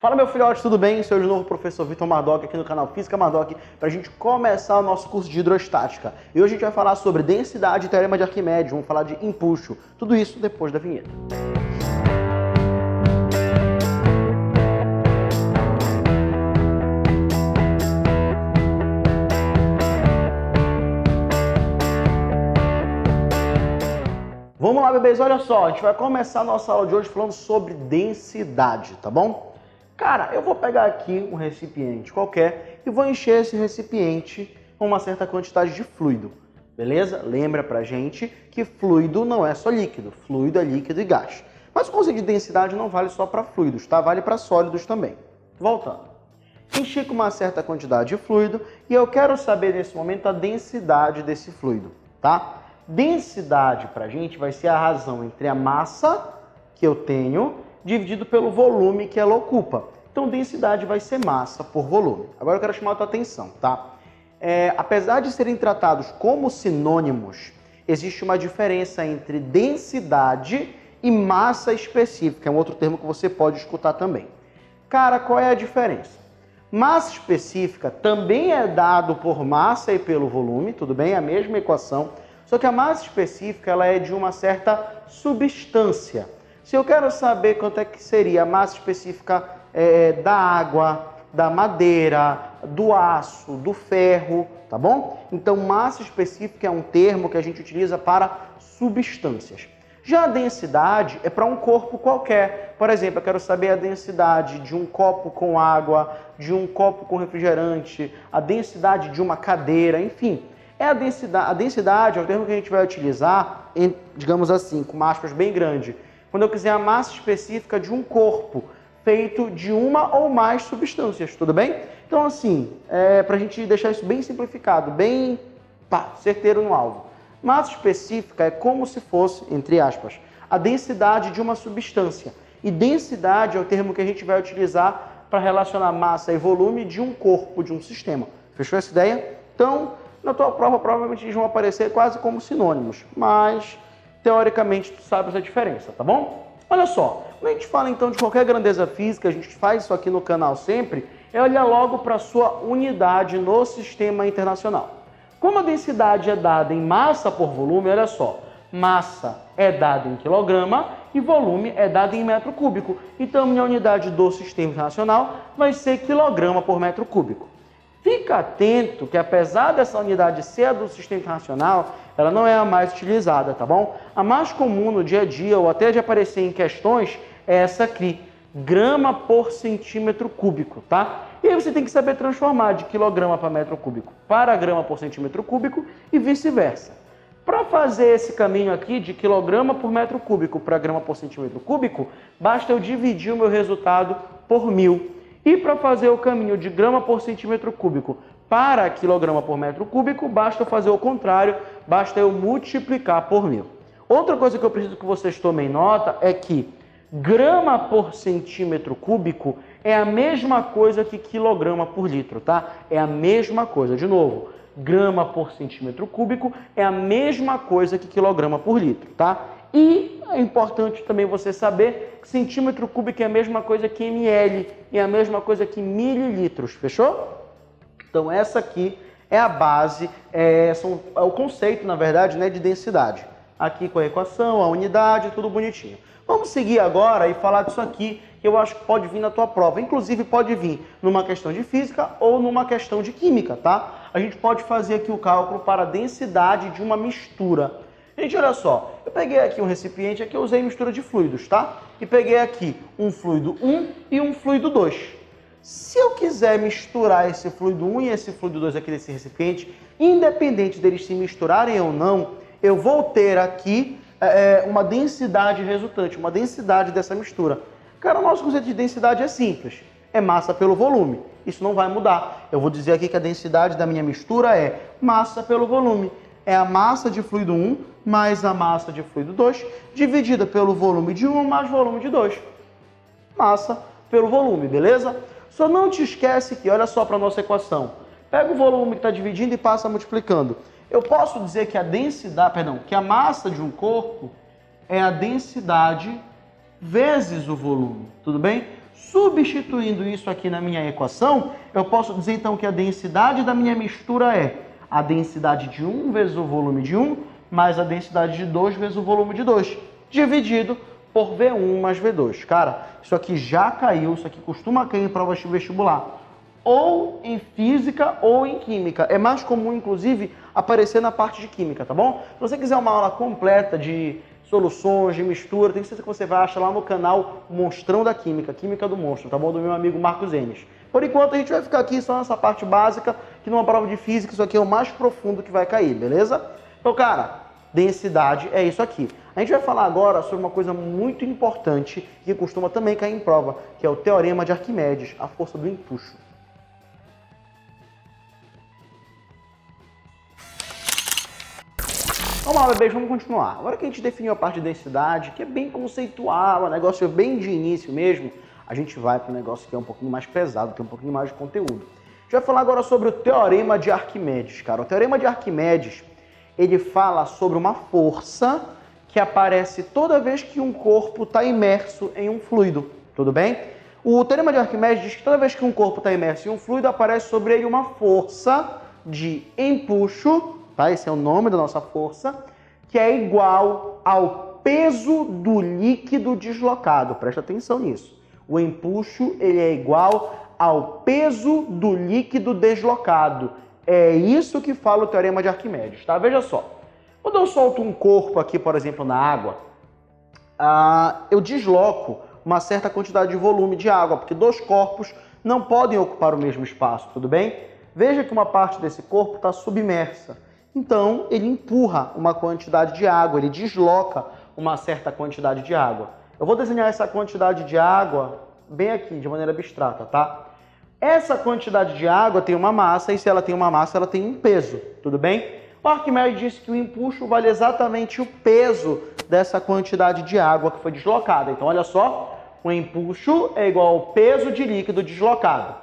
Fala, meu filhote, tudo bem? Sou eu de novo, professor Vitor Mardoc, aqui no canal Física Mardoc, para a gente começar o nosso curso de hidrostática. E hoje a gente vai falar sobre densidade e teorema de Arquimedes, vamos falar de empuxo. Tudo isso depois da vinheta. Vamos lá, bebês, olha só, a gente vai começar a nossa aula de hoje falando sobre densidade, tá bom? Cara, eu vou pegar aqui um recipiente qualquer e vou encher esse recipiente com uma certa quantidade de fluido, beleza? Lembra pra gente que fluido não é só líquido, fluido é líquido e gás. Mas o conceito de densidade não vale só para fluidos, tá? Vale para sólidos também. Voltando. Enchi com uma certa quantidade de fluido e eu quero saber nesse momento a densidade desse fluido, tá? Densidade pra gente vai ser a razão entre a massa que eu tenho dividido pelo volume que ela ocupa. Então, densidade vai ser massa por volume. Agora eu quero chamar a tua atenção, tá? Apesar de serem tratados como sinônimos, existe uma diferença entre densidade e massa específica. É um outro termo que você pode escutar também. Cara, qual é a diferença? Massa específica também é dado por massa e pelo volume, tudo bem? É a mesma equação, só que a massa específica ela é de uma certa substância. Se eu quero saber quanto é que seria a massa específica da água, da madeira, do aço, do ferro, tá bom? Então, massa específica é um termo que a gente utiliza para substâncias. Já a densidade é para um corpo qualquer. Por exemplo, eu quero saber a densidade de um copo com água, de um copo com refrigerante, a densidade de uma cadeira, enfim. A densidade é o termo que a gente vai utilizar, digamos assim, com uma aspas bem grande, quando eu quiser a massa específica de um corpo feito de uma ou mais substâncias, tudo bem? Então, assim, para a gente deixar isso bem simplificado, bem certeiro no alvo. Massa específica é como se fosse, entre aspas, a densidade de uma substância. E densidade é o termo que a gente vai utilizar para relacionar massa e volume de um corpo, de um sistema. Fechou essa ideia? Então, na tua prova, provavelmente eles vão aparecer quase como sinônimos, mas teoricamente tu sabe essa diferença, tá bom? Olha só, quando a gente fala então de qualquer grandeza física, a gente faz isso aqui no canal sempre, olha logo para a sua unidade no sistema internacional. Como a densidade é dada em massa por volume, olha só, massa é dada em quilograma e volume é dado em metro cúbico. Então, minha unidade do sistema internacional vai ser quilograma por metro cúbico. Fica atento que apesar dessa unidade ser a do sistema internacional, ela não é a mais utilizada, tá bom? A mais comum no dia a dia, ou até de aparecer em questões, é essa aqui, grama por centímetro cúbico, tá? E aí você tem que saber transformar de quilograma para metro cúbico para grama por centímetro cúbico e vice-versa. Para fazer esse caminho aqui de quilograma por metro cúbico para grama por centímetro cúbico, basta eu dividir o meu resultado por 1000. E para fazer o caminho de grama por centímetro cúbico para quilograma por metro cúbico, basta eu fazer o contrário, basta eu multiplicar por 1000. Outra coisa que eu preciso que vocês tomem nota é que grama por centímetro cúbico é a mesma coisa que quilograma por litro, tá? É a mesma coisa. De novo, grama por centímetro cúbico é a mesma coisa que quilograma por litro, tá? E é importante também você saber que centímetro cúbico é a mesma coisa que ml e a mesma coisa que mililitros, fechou? Então essa aqui é a base, é o conceito, na verdade, né, de densidade. Aqui com a equação, a unidade, tudo bonitinho. Vamos seguir agora e falar disso aqui, que eu acho que pode vir na tua prova. Inclusive pode vir numa questão de física ou numa questão de química, tá? A gente pode fazer aqui o cálculo para a densidade de uma mistura. Gente, olha só, eu peguei aqui um recipiente, aqui eu usei mistura de fluidos, tá? E peguei aqui um fluido 1 e um fluido 2. Se eu quiser misturar esse fluido 1 e esse fluido 2 aqui nesse recipiente, independente deles se misturarem ou não, eu vou ter aqui uma densidade resultante, uma densidade dessa mistura. Cara, o nosso conceito de densidade é simples, é massa pelo volume. Isso não vai mudar. Eu vou dizer aqui que a densidade da minha mistura é massa pelo volume. É a massa de fluido 1 mais a massa de fluido 2, dividida pelo volume de 1 mais volume de 2. Massa pelo volume, beleza? Só não te esquece que, olha só para a nossa equação. Pega o volume que está dividindo e passa multiplicando. Eu posso dizer que que a massa de um corpo é a densidade vezes o volume, tudo bem? Substituindo isso aqui na minha equação, eu posso dizer então que a densidade da minha mistura é a densidade de 1 vezes o volume de 1 mais a densidade de 2 vezes o volume de 2, dividido por V1 mais V2. Cara, isso aqui já caiu, isso aqui costuma cair em provas de vestibular, ou em física ou em química. É mais comum, inclusive, aparecer na parte de química, tá bom? Se você quiser uma aula completa de soluções, de mistura, tem certeza que você vai achar lá no canal Monstrão da Química, Química do Monstro, tá bom? Do meu amigo Marcos Enes. Por enquanto, a gente vai ficar aqui só nessa parte básica, que numa prova de física, isso aqui é o mais profundo que vai cair, beleza? Então, cara, densidade é isso aqui. A gente vai falar agora sobre uma coisa muito importante que costuma também cair em prova, que é o Teorema de Arquimedes, a força do empuxo. Vamos lá, bebês, vamos continuar. Agora que a gente definiu a parte de densidade, que é bem conceitual, um negócio bem de início mesmo, a gente vai para um negócio que é um pouquinho mais pesado, tem um pouquinho mais de conteúdo. A gente vai falar agora sobre o Teorema de Arquimedes, cara. O Teorema de Arquimedes, ele fala sobre uma força que aparece toda vez que um corpo está imerso em um fluido, tudo bem? O Teorema de Arquimedes diz que toda vez que um corpo está imerso em um fluido, aparece sobre ele uma força de empuxo, tá? Esse é o nome da nossa força, que é igual ao peso do líquido deslocado. Presta atenção nisso. O empuxo, ele é igual ao peso do líquido deslocado. É isso que fala o Teorema de Arquimedes, tá? Veja só. Quando eu solto um corpo aqui, por exemplo, na água, eu desloco uma certa quantidade de volume de água, porque dois corpos não podem ocupar o mesmo espaço, tudo bem? Veja que uma parte desse corpo está submersa. Então, ele empurra uma quantidade de água, ele desloca uma certa quantidade de água. Eu vou desenhar essa quantidade de água bem aqui, de maneira abstrata, tá? Essa quantidade de água tem uma massa, e se ela tem uma massa, ela tem um peso, tudo bem? O Arquimedes disse que o empuxo vale exatamente o peso dessa quantidade de água que foi deslocada. Então, olha só, o empuxo é igual ao peso de líquido deslocado.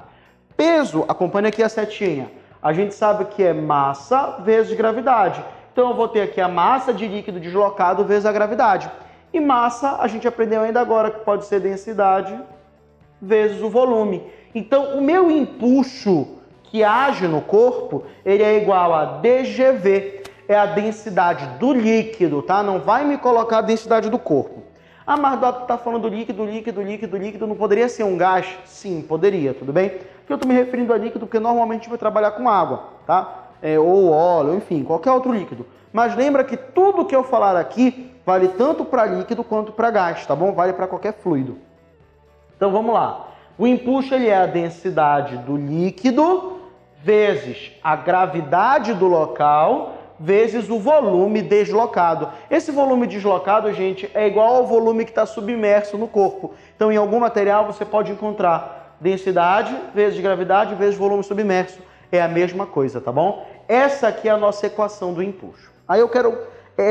Peso, acompanha aqui a setinha. A gente sabe que é massa vezes gravidade. Então, eu vou ter aqui a massa de líquido deslocado vezes a gravidade. E massa, a gente aprendeu ainda agora que pode ser densidade vezes o volume. Então, o meu empuxo que age no corpo, ele é igual a dGV. É a densidade do líquido, tá? Não vai me colocar a densidade do corpo. Ah, mas tá falando líquido, não poderia ser um gás? Sim, poderia, tudo bem? Porque eu estou me referindo a líquido porque normalmente a gente vai trabalhar com água, tá? Ou óleo, enfim, qualquer outro líquido. Mas lembra que tudo que eu falar aqui vale tanto para líquido quanto para gás, tá bom? Vale para qualquer fluido. Então vamos lá. O empuxo, ele é a densidade do líquido vezes a gravidade do local vezes o volume deslocado. Esse volume deslocado, gente, é igual ao volume que está submerso no corpo. Então, em algum material, você pode encontrar densidade vezes gravidade vezes volume submerso. É a mesma coisa, tá bom? Essa aqui é a nossa equação do empuxo. Aí eu quero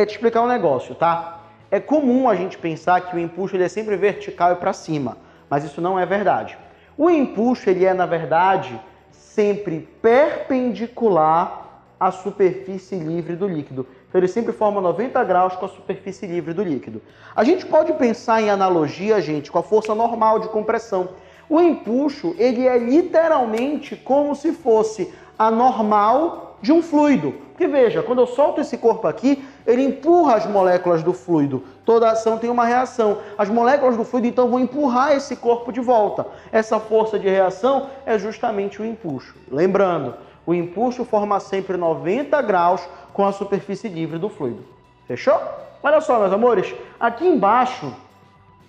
te explicar um negócio, tá? É comum a gente pensar que o empuxo ele é sempre vertical e para cima, mas isso não é verdade. O empuxo, ele é, na verdade, sempre perpendicular à superfície livre do líquido. Então, ele sempre forma 90 graus com a superfície livre do líquido. A gente pode pensar em analogia, gente, com a força normal de compressão. O empuxo, ele é literalmente como se fosse a normal de um fluido. Porque veja, quando eu solto esse corpo aqui, ele empurra as moléculas do fluido. Toda ação tem uma reação. As moléculas do fluido, então, vão empurrar esse corpo de volta. Essa força de reação é justamente o empuxo. Lembrando, o empuxo forma sempre 90 graus com a superfície livre do fluido. Fechou? Olha só, meus amores. Aqui embaixo,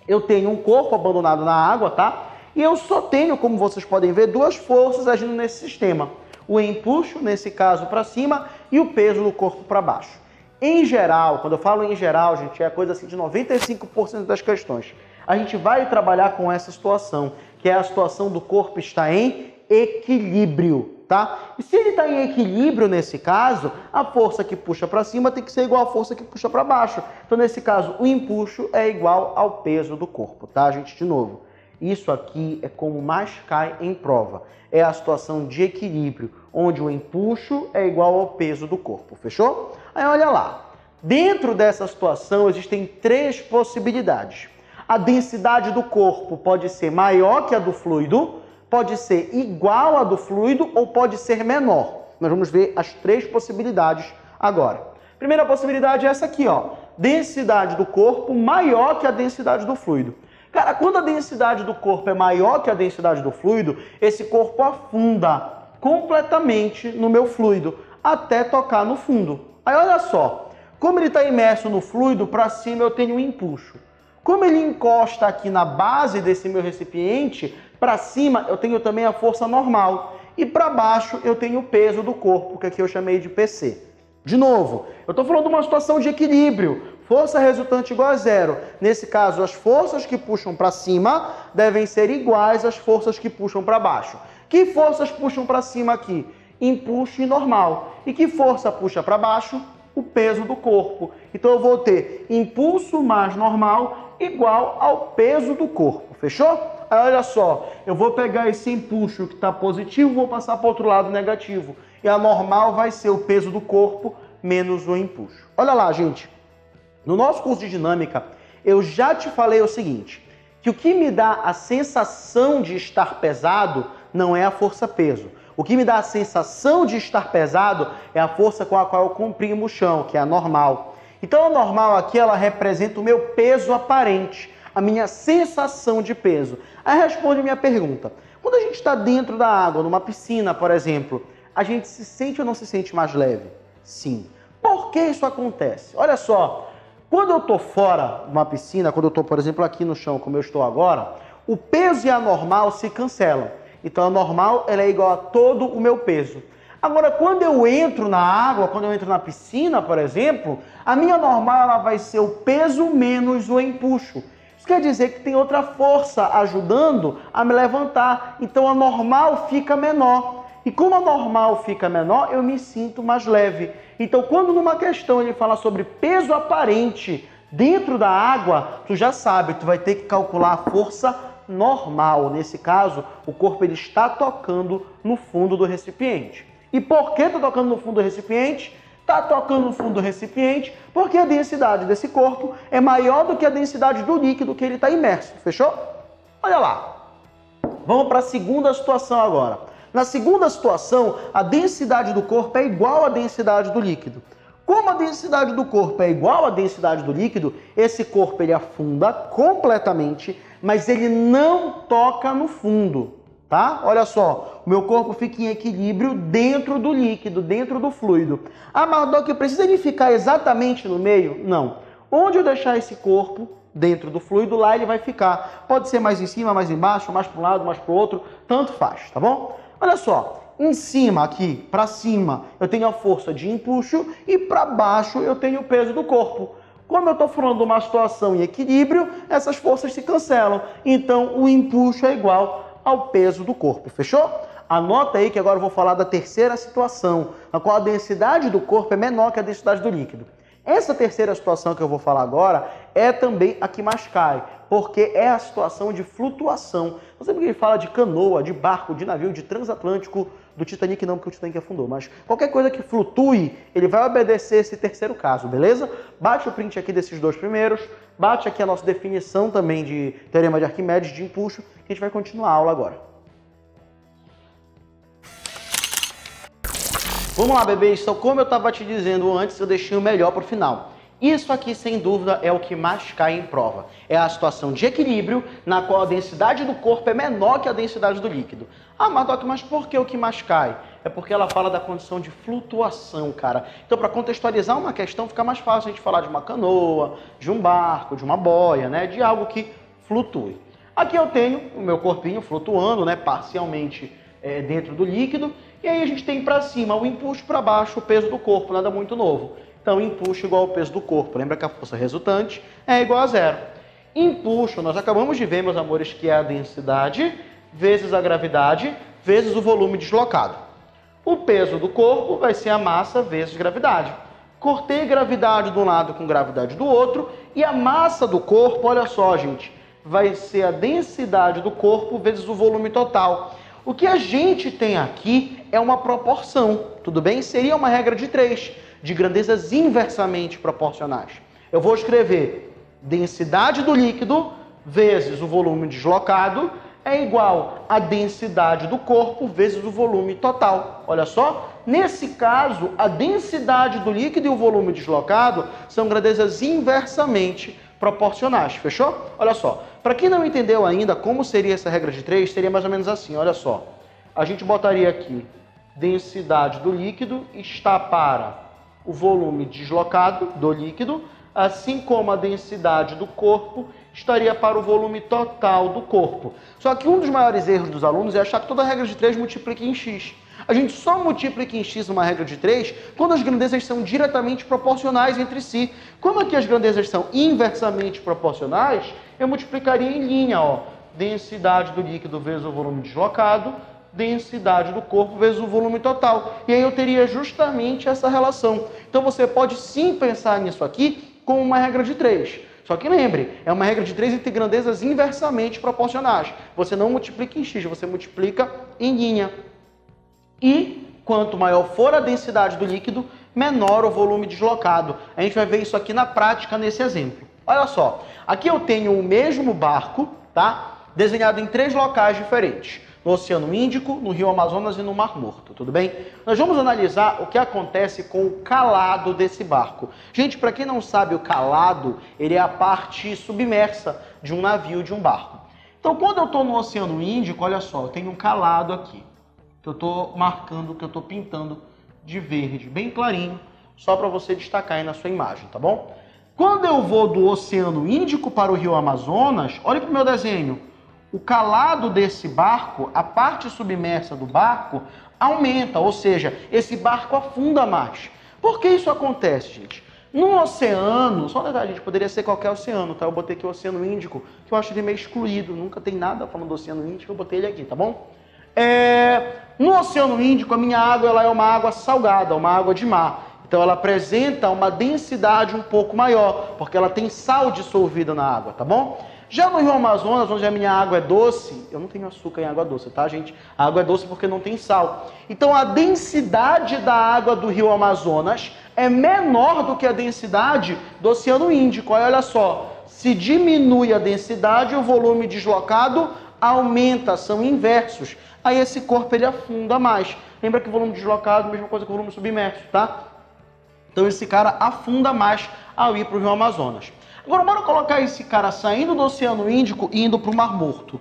eu tenho um corpo abandonado na água, tá? E eu só tenho, como vocês podem ver, duas forças agindo nesse sistema. O empuxo, nesse caso, para cima, e o peso do corpo para baixo. Em geral, quando eu falo em geral, gente, é coisa assim de 95% das questões. A gente vai trabalhar com essa situação, que é a situação do corpo estar em equilíbrio, tá? E se ele está em equilíbrio nesse caso, a força que puxa para cima tem que ser igual à força que puxa para baixo. Então, nesse caso, o empuxo é igual ao peso do corpo, tá, gente? De novo, isso aqui é como mais cai em prova. É a situação de equilíbrio, onde o empuxo é igual ao peso do corpo, fechou? Aí olha lá, dentro dessa situação existem três possibilidades. A densidade do corpo pode ser maior que a do fluido, pode ser igual à do fluido ou pode ser menor. Nós vamos ver as três possibilidades agora. Primeira possibilidade é essa aqui, ó. Densidade do corpo maior que a densidade do fluido. Cara, quando a densidade do corpo é maior que a densidade do fluido, esse corpo afunda completamente no meu fluido, até tocar no fundo. Aí olha só, como ele está imerso no fluido, para cima eu tenho um empuxo. Como ele encosta aqui na base desse meu recipiente, para cima eu tenho também a força normal. E para baixo eu tenho o peso do corpo, que aqui eu chamei de PC. De novo, eu estou falando de uma situação de equilíbrio. Força resultante igual a zero. Nesse caso, as forças que puxam para cima devem ser iguais às forças que puxam para baixo. Que forças puxam para cima aqui? Empuxo e normal. E que força puxa para baixo? O peso do corpo. Então eu vou ter impulso mais normal igual ao peso do corpo. Fechou? Aí olha só, eu vou pegar esse empuxo que está positivo, vou passar para o outro lado negativo. E a normal vai ser o peso do corpo menos o empuxo. Olha lá, gente. No nosso curso de dinâmica, eu já te falei o seguinte, que o que me dá a sensação de estar pesado não é a força-peso. O que me dá a sensação de estar pesado é a força com a qual eu comprimo o chão, que é a normal. Então a normal aqui, ela representa o meu peso aparente, a minha sensação de peso. Aí responde a minha pergunta. Quando a gente está dentro da água, numa piscina, por exemplo, a gente se sente ou não se sente mais leve? Sim. Por que isso acontece? Olha só. Quando eu estou fora de uma piscina, quando eu estou, por exemplo, aqui no chão, como eu estou agora, o peso e a normal se cancelam. Então, a normal ela é igual a todo o meu peso. Agora, quando eu entro na água, quando eu entro na piscina, por exemplo, a minha normal ela vai ser o peso menos o empuxo. Isso quer dizer que tem outra força ajudando a me levantar. Então, a normal fica menor. E como a normal fica menor, eu me sinto mais leve. Então, quando numa questão ele fala sobre peso aparente dentro da água, tu já sabe, tu vai ter que calcular a força normal. Nesse caso, o corpo ele está tocando no fundo do recipiente. E por que está tocando no fundo do recipiente? Está tocando no fundo do recipiente porque a densidade desse corpo é maior do que a densidade do líquido que ele está imerso. Fechou? Olha lá. Vamos para a segunda situação agora. Na segunda situação, a densidade do corpo é igual à densidade do líquido. Como a densidade do corpo é igual à densidade do líquido, esse corpo ele afunda completamente, mas ele não toca no fundo, tá? Olha só, o meu corpo fica em equilíbrio dentro do líquido, dentro do fluido. Ah, mas Doc, precisa ele ficar exatamente no meio? Não. Onde eu deixar esse corpo dentro do fluido, lá ele vai ficar. Pode ser mais em cima, mais embaixo, mais para um lado, mais para o outro, tanto faz, tá bom? Olha só, em cima aqui, para cima, eu tenho a força de empuxo e para baixo eu tenho o peso do corpo. Como eu estou falando de uma situação em equilíbrio, essas forças se cancelam. Então, o empuxo é igual ao peso do corpo. Fechou? Anota aí que agora eu vou falar da terceira situação, na qual a densidade do corpo é menor que a densidade do líquido. Essa terceira situação que eu vou falar agora é também a que mais cai, porque é a situação de flutuação. Não sei porque ele fala de canoa, de barco, de navio, de transatlântico, do Titanic não, porque o Titanic afundou, mas qualquer coisa que flutue, ele vai obedecer esse terceiro caso, beleza? Bate o print aqui desses dois primeiros, bate aqui a nossa definição também de teorema de Arquimedes, de empuxo, que a gente vai continuar a aula agora. Vamos lá, bebês. Então, como eu estava te dizendo antes, eu deixei o melhor para o final. Isso aqui, sem dúvida, é o que mais cai em prova. É a situação de equilíbrio na qual a densidade do corpo é menor que a densidade do líquido. Ah, mas Doc, mas por que o que mais cai? É porque ela fala da condição de flutuação, cara. Então, para contextualizar uma questão, fica mais fácil a gente falar de uma canoa, de um barco, de uma boia, né? De algo que flutue. Aqui eu tenho o meu corpinho flutuando, né? Parcialmente dentro do líquido. E aí a gente tem para cima o impulso, para baixo o peso do corpo, nada muito novo. Então, impulso igual ao peso do corpo. Lembra que a força resultante é igual a zero. Impulso, nós acabamos de ver, meus amores, que é a densidade vezes a gravidade vezes o volume deslocado. O peso do corpo vai ser a massa vezes gravidade. Cortei gravidade de um lado com gravidade do outro e a massa do corpo, olha só, gente, vai ser a densidade do corpo vezes o volume total. O que a gente tem aqui é uma proporção, tudo bem? Seria uma regra de 3, de grandezas inversamente proporcionais. Eu vou escrever densidade do líquido vezes o volume deslocado é igual à densidade do corpo vezes o volume total. Olha só, nesse caso, a densidade do líquido e o volume deslocado são grandezas inversamente proporcionais, fechou? Olha só, para quem não entendeu ainda como seria essa regra de 3, seria mais ou menos assim, olha só. A gente botaria aqui, densidade do líquido está para o volume deslocado do líquido, assim como a densidade do corpo estaria para o volume total do corpo. Só que um dos maiores erros dos alunos é achar que toda regra de 3 multiplica em x. A gente só multiplica em x uma regra de 3 quando as grandezas são diretamente proporcionais entre si. Como aqui as grandezas são inversamente proporcionais, eu multiplicaria em linha, ó, densidade do líquido vezes o volume deslocado, densidade do corpo vezes o volume total. E aí eu teria justamente essa relação. Então você pode sim pensar nisso aqui como uma regra de 3. Só que lembre, é uma regra de 3 entre grandezas inversamente proporcionais. Você não multiplica em x, você multiplica em linha. E quanto maior for a densidade do líquido, menor o volume deslocado. A gente vai ver isso aqui na prática nesse exemplo. Olha só, aqui eu tenho o mesmo barco, tá? Desenhado em 3 locais diferentes. No Oceano Índico, no Rio Amazonas e no Mar Morto, tudo bem? Nós vamos analisar o que acontece com o calado desse barco. Gente, para quem não sabe, o calado, ele é a parte submersa de um navio, de um barco. Então, quando eu estou no Oceano Índico, olha só, eu tenho um calado aqui, que eu estou marcando, que eu estou pintando de verde, bem clarinho, só para você destacar aí na sua imagem, tá bom? Quando eu vou do Oceano Índico para o Rio Amazonas, olha para o meu desenho. O calado desse barco, a parte submersa do barco, aumenta, ou seja, esse barco afunda mais. Por que isso acontece, gente? No oceano, só um detalhe, gente, poderia ser qualquer oceano, tá? Eu botei aqui o Oceano Índico, que eu acho ele meio excluído, nunca tem nada falando do Oceano Índico, eu botei ele aqui, tá bom? No Oceano Índico, a minha água ela é uma água salgada, uma água de mar. Então ela apresenta uma densidade um pouco maior, porque ela tem sal dissolvido na água, tá bom? Já no Rio Amazonas, onde a minha água é doce, eu não tenho açúcar em água doce, tá, gente? A água é doce porque não tem sal. Então a densidade da água do Rio Amazonas é menor do que a densidade do Oceano Índico. Olha só, se diminui a densidade, o volume deslocado aumenta, são inversos. Aí esse corpo ele afunda mais. Lembra que o volume deslocado é a mesma coisa que o volume submerso, tá? Então esse cara afunda mais ao ir para o Rio Amazonas. Agora, bora colocar esse cara saindo do Oceano Índico e indo para o Mar Morto.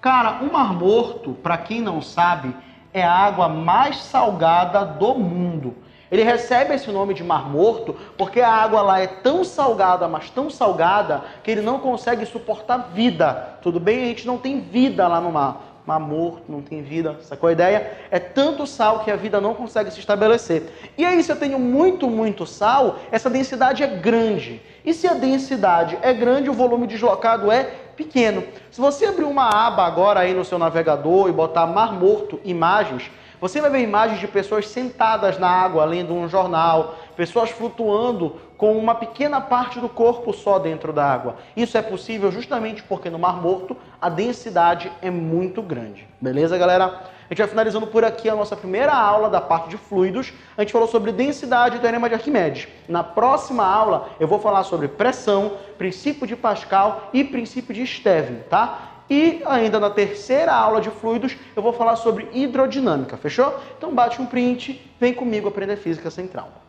Cara, o Mar Morto, para quem não sabe, é a água mais salgada do mundo. Ele recebe esse nome de Mar Morto porque a água lá é tão salgada, mas tão salgada, que ele não consegue suportar vida. Tudo bem? A gente não tem vida lá no mar. Mar morto, não tem vida, sacou a ideia? É tanto sal que a vida não consegue se estabelecer. E aí, se eu tenho muito sal, essa densidade é grande. E se a densidade é grande, o volume deslocado é pequeno. Se você abrir uma aba agora aí no seu navegador e botar Mar Morto, imagens, você vai ver imagens de pessoas sentadas na água, lendo um jornal, pessoas flutuando com uma pequena parte do corpo só dentro da água. Isso é possível justamente porque no Mar Morto a densidade é muito grande. Beleza, galera? A gente vai finalizando por aqui a nossa primeira aula da parte de fluidos. A gente falou sobre densidade e teorema de Arquimedes. Na próxima aula eu vou falar sobre pressão, princípio de Pascal e princípio de Stevin, tá? E ainda na terceira aula de fluidos eu vou falar sobre hidrodinâmica, fechou? Então bate um print, vem comigo aprender física sem trauma.